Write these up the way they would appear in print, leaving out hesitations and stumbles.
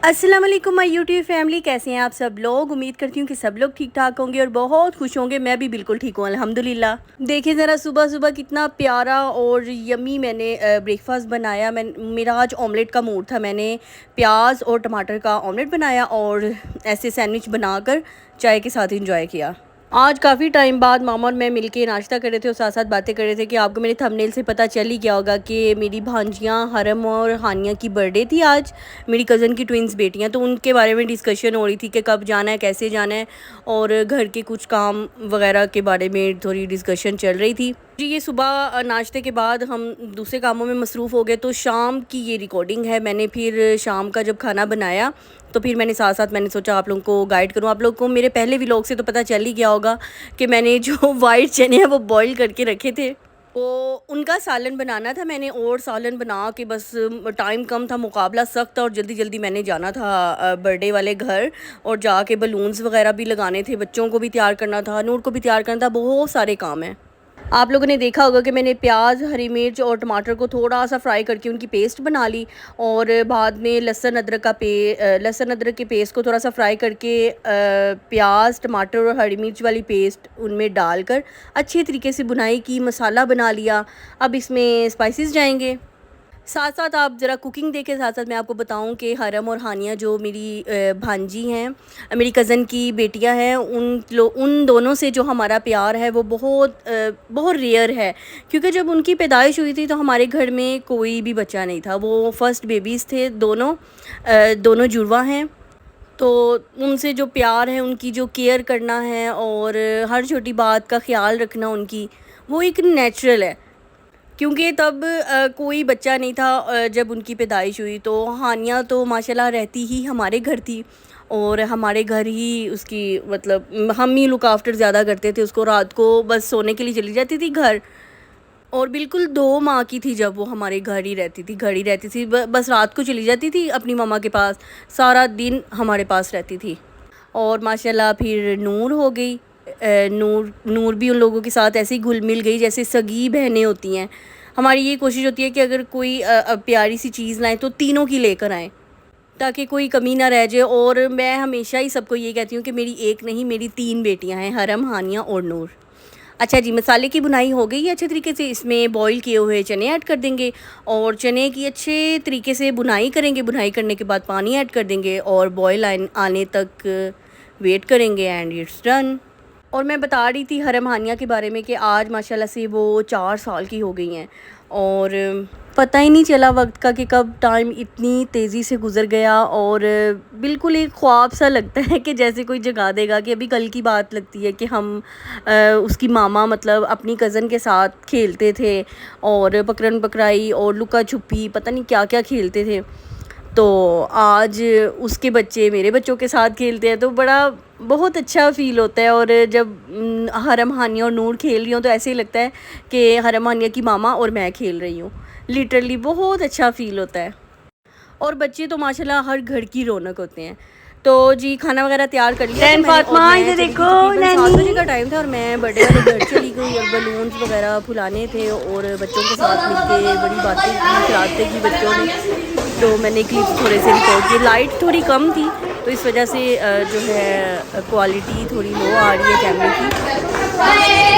अस्सलाम वालेकुम my YouTube family, कैसे हैं आप सब लोग। उम्मीद करती हूँ कि सब लोग ठीक ठाक होंगे और बहुत खुश होंगे। मैं भी बिल्कुल ठीक हूँ अल्हम्दुलिल्लाह। देखिए ज़रा सुबह सुबह कितना प्यारा और यमी मैंने ब्रेकफास्ट बनाया। मेरा आज ऑमलेट का मूड था। मैंने प्याज और टमाटर का ऑमलेट बनाया और ऐसे सैंडविच बनाकर चाय के साथ इंजॉय किया। आज काफ़ी टाइम बाद मामा और मैं मिलके नाश्ता कर रहे थे और साथ साथ बातें कर रहे थे कि आपको मेरे थंबनेल से पता चल ही गया होगा कि मेरी भांजियाँ हरम और हानिया की बर्थडे थी आज, मेरी कज़न की ट्विंस बेटियाँ। तो उनके बारे में डिस्कशन हो रही थी कि कब जाना है, कैसे जाना है और घर के कुछ काम वगैरह के बारे में थोड़ी डिस्कशन चल रही थी जी। ये सुबह नाश्ते के बाद हम दूसरे कामों में मसरूफ़ हो गए, तो शाम की ये रिकॉर्डिंग है। मैंने फिर शाम का जब खाना बनाया तो फिर मैंने साथ साथ मैंने सोचा आप लोगों को गाइड करूँ। आप लोगों को मेरे पहले व्लॉग से तो पता चल ही गया होगा कि मैंने जो वाइट चने हैं वो बॉईल करके रखे थे, तो उनका सालन बनाना था मैंने। और सालन बना के बस टाइम कम था, मुकाबला सख्त था और जल्दी जल्दी मैंने जाना था बर्थडे वाले घर और जाके बलून्स वगैरह भी लगाने थे, बच्चों को भी तैयार करना था, नूर को भी तैयार करना था, बहुत सारे काम हैं। आप लोगों ने देखा होगा कि मैंने प्याज, हरी मिर्च और टमाटर को थोड़ा सा फ्राई करके उनकी पेस्ट बना ली और बाद में लहसुन अदरक के पेस्ट को थोड़ा सा फ्राई करके प्याज, टमाटर और हरी मिर्च वाली पेस्ट उनमें डालकर अच्छे तरीके से भुनाई की, मसाला बना लिया। अब इसमें स्पाइसेस जाएंगे। साथ साथ आप ज़रा कुकिंग देखें, साथ साथ मैं आपको बताऊं कि हरम और हानिया जो मेरी भांजी हैं, मेरी कज़न की बेटियां हैं, उन दोनों से जो हमारा प्यार है वो बहुत रेयर है। क्योंकि जब उनकी पैदाइश हुई थी तो हमारे घर में कोई भी बच्चा नहीं था। वो फ़र्स्ट बेबीज़ थे, दोनों जुड़वा हैं। तो उनसे जो प्यार है, उनकी जो केयर करना है और हर छोटी बात का ख्याल रखना उनकी, वो एक नेचुरल है। क्योंकि तब कोई बच्चा नहीं था जब उनकी पैदाइश हुई। तो हानिया तो माशाल्लाह रहती ही हमारे घर थी और हमारे घर ही उसकी मतलब हम ही लुक आफ्टर ज़्यादा करते थे उसको। रात को बस सोने के लिए चली जाती थी घर और बिल्कुल 2 माह की थी जब वो हमारे घर ही रहती थी। बस रात को चली जाती थी अपनी मम्मा के पास, सारा दिन हमारे पास रहती थी। और माशाल्लाह फिर नूर हो गई। नूर भी उन लोगों के साथ ऐसे ही घुल मिल गई जैसे सगी बहनें होती हैं। हमारी ये कोशिश होती है कि अगर कोई प्यारी सी चीज़ लाएं तो तीनों की लेकर आएँ ताकि कोई कमी ना रह जाए। और मैं हमेशा ही सबको ये कहती हूँ कि मेरी एक नहीं, मेरी 3 बेटियाँ हैं, हरम, हानिया और नूर। अच्छा जी, मसाले की भुनाई हो गई है अच्छे तरीके से। इसमें बॉईल किए हुए चने ऐड कर देंगे और चने की अच्छे तरीके से भुनाई करेंगे। भुनाई करने के बाद पानी ऐड कर देंगे और बॉईल आने तक वेट करेंगे एंड इट्स डन। और मैं बता रही थी हरम हानिया के बारे में कि आज माशाल्लाह से वो 4 साल की हो गई हैं और पता ही नहीं चला वक्त का कि कब टाइम इतनी तेज़ी से गुज़र गया। और बिल्कुल एक ख्वाब सा लगता है कि जैसे कोई जगा देगा कि अभी कल की बात लगती है कि हम उसकी मामा मतलब अपनी कज़न के साथ खेलते थे और पकड़न पकड़ाई और लुका छुपी, पता नहीं क्या क्या खेलते थे। तो आज उसके बच्चे मेरे बच्चों के साथ खेलते हैं तो बहुत अच्छा फ़ील होता है। और जब हरम हानिया और नूर खेल रही हूँ तो ऐसे ही लगता है कि हरम हानिया की मामा और मैं खेल रही हूँ। लिटरली बहुत अच्छा फ़ील होता है। और बच्चे तो माशाल्लाह हर घर की रौनक होते हैं। तो जी खाना वगैरह तैयार कर लिया था फातिमा इधर देखो, 7 बजे का टाइम था और मैं बर्थडे वाले घर चली गई और बलून्स वगैरह फुलाने थे और बच्चों के साथ मिलके बड़ी बातें की, शरारतें की बच्चों ने। तो मैंने क्लिप्स थोड़े से रिकॉर्ड किए। लाइट थोड़ी कम थी तो इस वजह से जो है क्वालिटी थोड़ी लो आ रही है कैमरे की।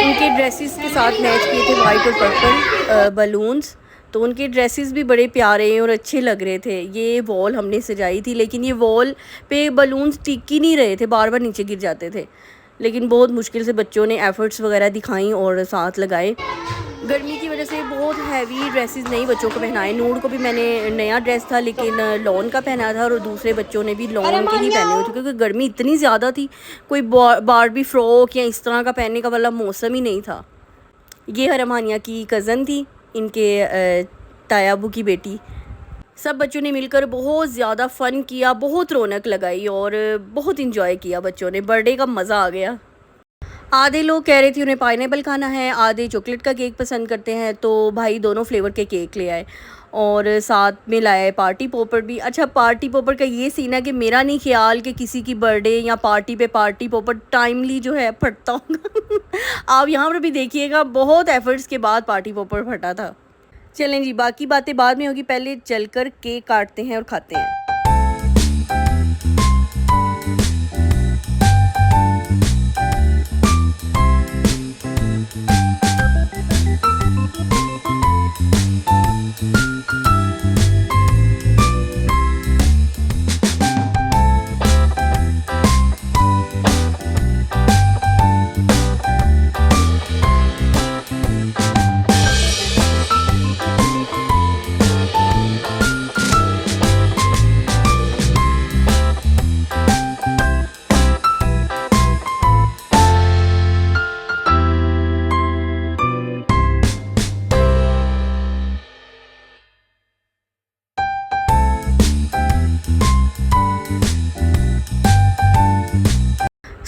उनके ड्रेसेस के साथ मैच किए थे वाइट और पर्पल बलून्स, तो उनके ड्रेसेस भी बड़े प्यारे और अच्छे लग रहे थे। ये वॉल हमने सजाई थी लेकिन ये वॉल पे बलून्स टिक ही नहीं रहे थे, बार बार नीचे गिर जाते थे। लेकिन बहुत मुश्किल से बच्चों ने एफ़र्ट्स वगैरह दिखाई और साथ लगाए। गर्मी की वजह से बहुत हैवी ड्रेसेस नहीं बच्चों को पहनाए। नूर को भी मैंने नया ड्रेस था लेकिन लॉन का पहना था और दूसरे बच्चों ने भी लॉन के ही पहने हुए थे क्योंकि गर्मी इतनी ज़्यादा थी। कोई बारबी फ्रॉक या इस तरह का पहनने का वाला मौसम ही नहीं था। ये हरम हानिया की कज़न थी, इनके तायाबू की बेटी। सब बच्चों ने मिलकर बहुत ज़्यादा फ़न किया, बहुत रौनक लगाई और बहुत इंजॉय किया बच्चों ने। बर्थडे का मज़ा आ गया। आधे लोग कह रहे थे उन्हें पाइनएप्पल खाना है, आधे चॉकलेट का केक पसंद करते हैं, तो भाई दोनों फ्लेवर के केक ले आए और साथ में लाए पार्टी पॉपर भी। अच्छा, पार्टी पॉपर का ये सीन है कि मेरा नहीं ख्याल कि किसी की बर्थडे या पार्टी पे पार्टी पॉपर टाइमली जो है फटता होगा। आप यहाँ पर भी देखिएगा, बहुत एफर्ट्स के बाद पार्टी पॉपर फटा था। चलें जी, बाकी बातें बाद में होगी, पहले चलकर केक काटते हैं और खाते हैं।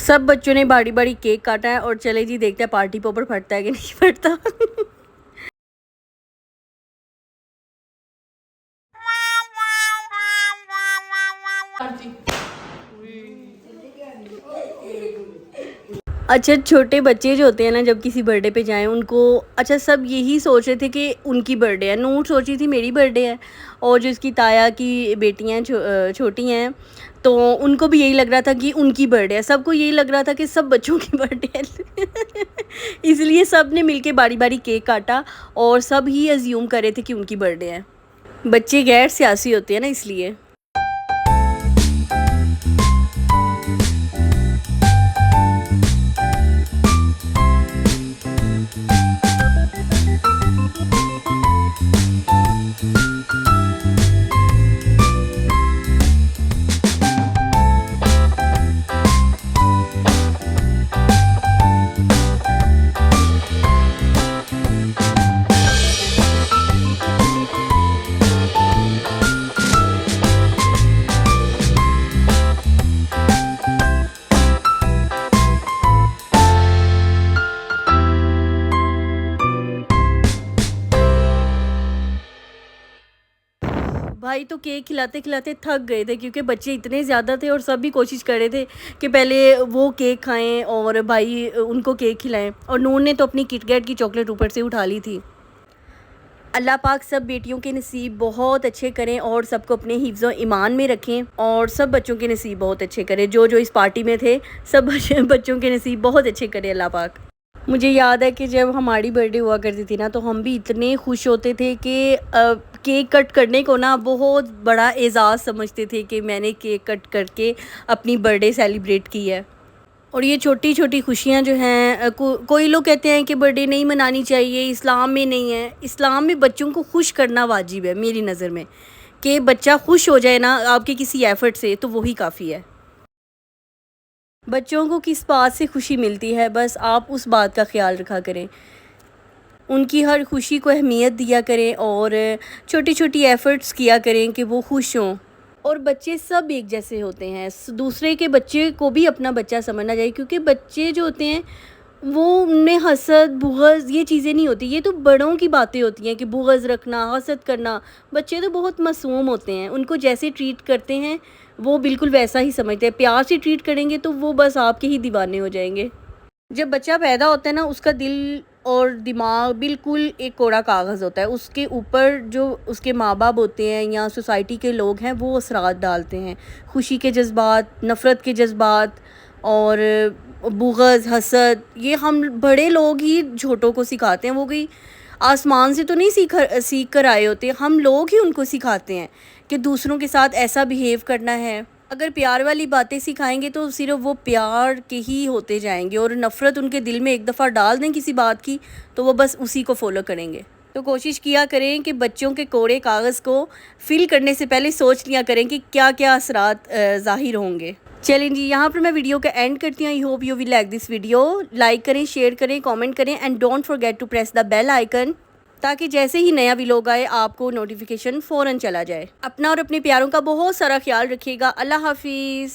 सब बच्चों ने बारी बारी केक काटा है और चले जी देखते हैं पार्टी पॉपर फटता है कि नहीं फटता। अच्छा, छोटे बच्चे जो होते हैं ना, जब किसी बर्थडे पे जाएं उनको, अच्छा सब यही सोच रहे थे कि उनकी बर्थडे है। नूर सोच रही थी मेरी बर्थडे है, और जो इसकी ताया की बेटियां छोटी हैं, तो उनको भी यही लग रहा था कि उनकी बर्थडे है। सबको यही लग रहा था कि सब बच्चों की बर्थडे है। इसलिए सब ने मिलके बारी बारी केक काटा और सब ही अज्यूम कर रहे थे कि उनकी बर्थडे है। बच्चे गैर सियासी होते हैं ना, इसलिए। भाई तो केक खिलाते खिलाते थक गए थे, क्योंकि बच्चे इतने ज़्यादा थे और सब भी कोशिश कर रहे थे कि पहले वो केक खाएं और भाई उनको केक खिलाएं। और नूर ने तो अपनी किटकैट की चॉकलेट ऊपर से उठा ली थी। अल्लाह पाक सब बेटियों के नसीब बहुत अच्छे करें और सबको अपने हिफ्ज़ ईमान में रखें, और सब बच्चों के नसीब बहुत अच्छे करें। जो जो इस पार्टी में थे, सब बच्चों के नसीब बहुत अच्छे करें अल्लाह पाक। मुझे याद है कि जब हमारी बर्थडे हुआ करती थी ना, तो हम भी इतने खुश होते थे कि केक कट करने को ना बहुत बड़ा एज़ाज़ समझते थे कि मैंने केक कट करके अपनी बर्थडे सेलिब्रेट की है। और ये छोटी छोटी खुशियाँ जो हैं, कोई लोग कहते हैं कि बर्थडे नहीं मनानी चाहिए, इस्लाम में नहीं है। इस्लाम में बच्चों को खुश करना वाजिब है मेरी नज़र में, कि बच्चा खुश हो जाए ना आपके किसी एफ़र्ट से, तो वही काफ़ी है। बच्चों को किस बात से खुशी मिलती है, बस आप उस बात का ख्याल रखा करें, उनकी हर खुशी को अहमियत दिया करें और छोटी छोटी एफ़र्ट्स किया करें कि वो खुश हों। और बच्चे सब एक जैसे होते हैं, दूसरे के बच्चे को भी अपना बच्चा समझना चाहिए, क्योंकि बच्चे जो होते हैं वो, उनमें हसद बुग़्ज़ ये चीज़ें नहीं होती। ये तो बड़ों की बातें होती हैं कि बुग़्ज़ रखना, हसद करना। बच्चे तो बहुत मासूम होते हैं, उनको जैसे ट्रीट करते हैं वो बिल्कुल वैसा ही समझते हैं। प्यार से ट्रीट करेंगे तो वो बस आपके ही दीवाने हो जाएंगे। जब बच्चा पैदा होता है ना, उसका दिल और दिमाग बिल्कुल एक कोरा कागज़ होता है। उसके ऊपर जो उसके माँ-बाप होते हैं या सोसाइटी के लोग हैं, वो असरात डालते हैं। खुशी के जज़्बात, नफ़रत के जज़्बात और बुग़्ज़, हसद, ये हम बड़े लोग ही छोटों को सिखाते हैं। वो कोई आसमान से तो नहीं सीख कर आए होते, हम लोग ही उनको सिखाते हैं कि दूसरों के साथ ऐसा बिहेव करना है। अगर प्यार वाली बातें सिखाएंगे तो सिर्फ वो प्यार के ही होते जाएंगे, और नफ़रत उनके दिल में एक दफ़ा डाल दें किसी बात की, तो वो बस उसी को फॉलो करेंगे। तो कोशिश किया करें कि बच्चों के कोरे कागज़ को फिल करने से पहले सोच लिया करें कि क्या क्या असरात ज़ाहिर होंगे। चलें जी, यहाँ पर मैं वीडियो का एंड करती हूँ। I hope you will like this video. Like करें, शेयर करें, कमेंट करें and don't forget to press the bell icon, ताकि जैसे ही नया व्लॉग आए आपको नोटिफिकेशन फ़ौरन चला जाए। अपना और अपने प्यारों का बहुत सारा ख्याल रखिएगा। अल्लाह हाफिज़।